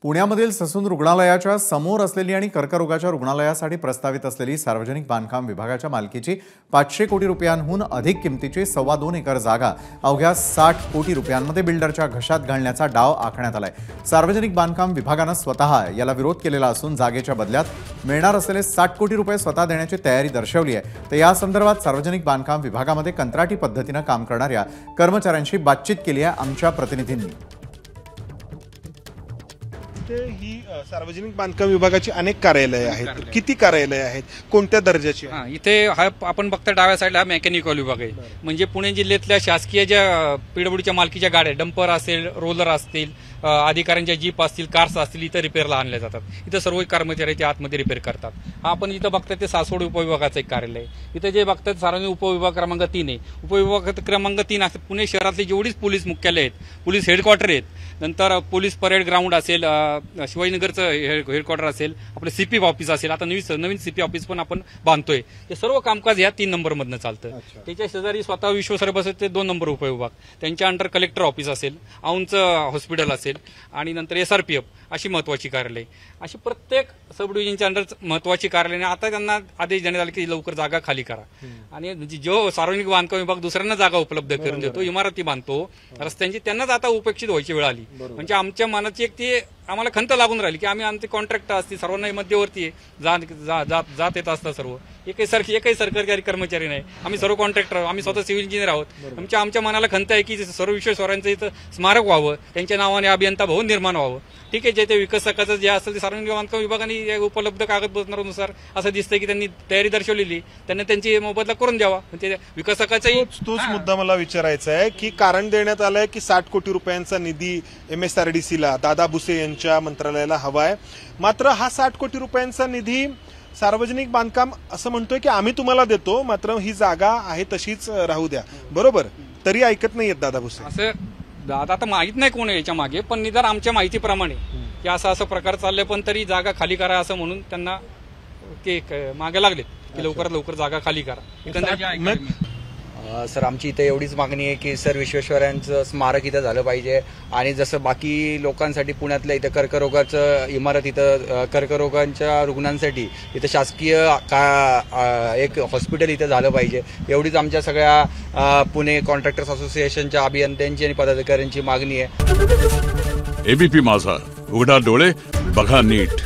पुण्यामधील ससून रुग्णालयाच्या समोर असलेली आणि कर्करोगाच्या रुग्णालयासाठी प्रस्तावित असलेली सार्वजनिक बांधकाम विभागाच्या मालकीची 500 कोटी रुपयांहून अधिक किमतीची 2.25 एकर जागा अवघ्या 60 कोटी रुपयांमध्ये बिल्डरच्या घशात घालण्याचा डाव आखण्यात आलाय। सार्वजनिक बांधकाम विभागाने स्वतः याला विरोध केलेला असून जागेच्या बदल्यात मिळणार असलेले 60 कोटी रुपये स्वतः देण्याची तयारी दर्शवली आहे। तर या संदर्भात सार्वजनिक बांधकाम विभागामध्ये कंत्राटी पद्धतीने काम करणाऱ्या कर्मचाऱ्यांशी बातचीत केली आहे आमच्या प्रतिनिधींनी। ही सार्वजनिक बांधकाम विभागाची अनेक कार्यालये आहेत। किती कार्यालये आहेत, कोणत्या दर्जाची? इथे हा आपण बघता डाव्या साईडला मेकॅनिकल विभाग आहे। म्हणजे पुणे जिल्ह्यातल्या शासकीय ज्या पीडब्ल्यूडीच्या मालकीच्या गाड्या, डंपर असेल, रोलर असतील, अधिकाऱ्यांच्या जीप असतील, कार्स असतील, इथं रिपेअरला आणल्या जातात। इथं सर्व कर्मचारी ते आतमध्ये रिपेअर करतात। हा आपण इथं बघतात ते सासवड उपविभागाचं एक कार्यालय आहे। इथं जे बघतात सार्वजनिक उपविभाग क्रमांक 3 आहे। उपविभाग क्रमांक 3 असतात पुणे शहरातली जेवढीच पोलीस मुख्यालय आहेत, पोलीस हेडक्वार्टर आहेत, नंतर पोलीस परेड ग्राउंड असेल, शिवाजीनगरचं हेडक्वार्टर असेल, आपलं सीपी ऑफिस असेल, आता नवीन सीपी ऑफिस पण आपण बांधतोय। ते सर्व कामकाज या 3 नंबरमधनं चालतं। त्याच्या शेजारी स्वतः विश्वसर्व बसत ते 2 नंबर उपविभाग, त्यांच्या अंडर कलेक्टर ऑफिस असेल, औंधचं हॉस्पिटल असेल आणि नंतर SRPF अशी महत्वाची कार्यालय। अशी प्रत्येक सब डिव्हिजनच्या अंडर महत्वाची कार्यालय। आता त्यांना आदेश देण्यात आले की लवकर जागा खाली करा आणि जो सार्वजनिक बांधकाम विभाग दुसऱ्यांना जागा उपलब्ध करून देतो, इमारती बांधतो रस्त्यांची, त्यांनाच आता उपेक्षित व्हायची वेळ आली। म्हणजे आमच्या मनाची एक ती आम्हाला खंत लागून राहिली की आमचे कॉन्ट्रॅक्टर असतील, सर्वांना मध्यवर्ती जात येत असतात सर्व, एकही सरकारी कर्मचारी नाही, आम्ही सर्व कॉन्ट्रॅक्टर, आम्ही स्वतः सिव्हिल इंजिनियर आहोत। आमच्या मनाला खंत आहे की सर्व विश्वेश्वरांचं इथं स्मारक व्हावं, त्यांच्या नावाने अभियंता भवन निर्माण व्हावं। ठीक आहे, जे ते विकसकाचं जे असेल ते सार्वजनिक बांधकाम विभागाने उपलब्ध कागदपत्रानुसार असं दिसतंय की त्यांनी तयारी दर्शवलेली, त्यांना त्यांची मोबदला करून द्यावा। ते विकसकाचाही तोच मुद्दा मला विचारायचा आहे की कारण देण्यात आलंय की 60 कोटी रुपयांचा निधी MSRDCला दादा भुसे यांच्या मंत्रालयाला हवाय। मात्र हा 60 कोटी रुपयांचा निधी सार्वजनिक बांधकाम असं म्हणतोय की आम्ही तुम्हाला देतो, मात्र ही जागा आहे तशीच राहू द्या, बरोबर? तरी ऐकत नाहीयेत दादा भुसे। असं दादा आता माहित नाही कोण आहे याच्या मागे, पण निदान आमच्या माहितीप्रमाणे की असं प्रकार चालले, पण तरी जागा खाली करा असं म्हणून त्यांना ते मागे लागले की लवकरात लवकर जागा खाली करा। सर आमची इथे एवढीच मागणी आहे की सर विश्वेश्वरांचं स्मारक इथं झालं पाहिजे आणि जसं बाकी लोकांसाठी पुण्यातल्या इथं कर्करोगाचं इमारत, इथं कर्करोगांच्या रुग्णांसाठी इथं शासकीय एक हॉस्पिटल इथं झालं पाहिजे, एवढीच आमच्या सगळ्या पुणे कॉन्ट्रॅक्टर्स असोसिएशनच्या अभियंत्यांची आणि पदाधिकाऱ्यांची मागणी आहे। ABP माझा, उघडा डोळे बघा नीट।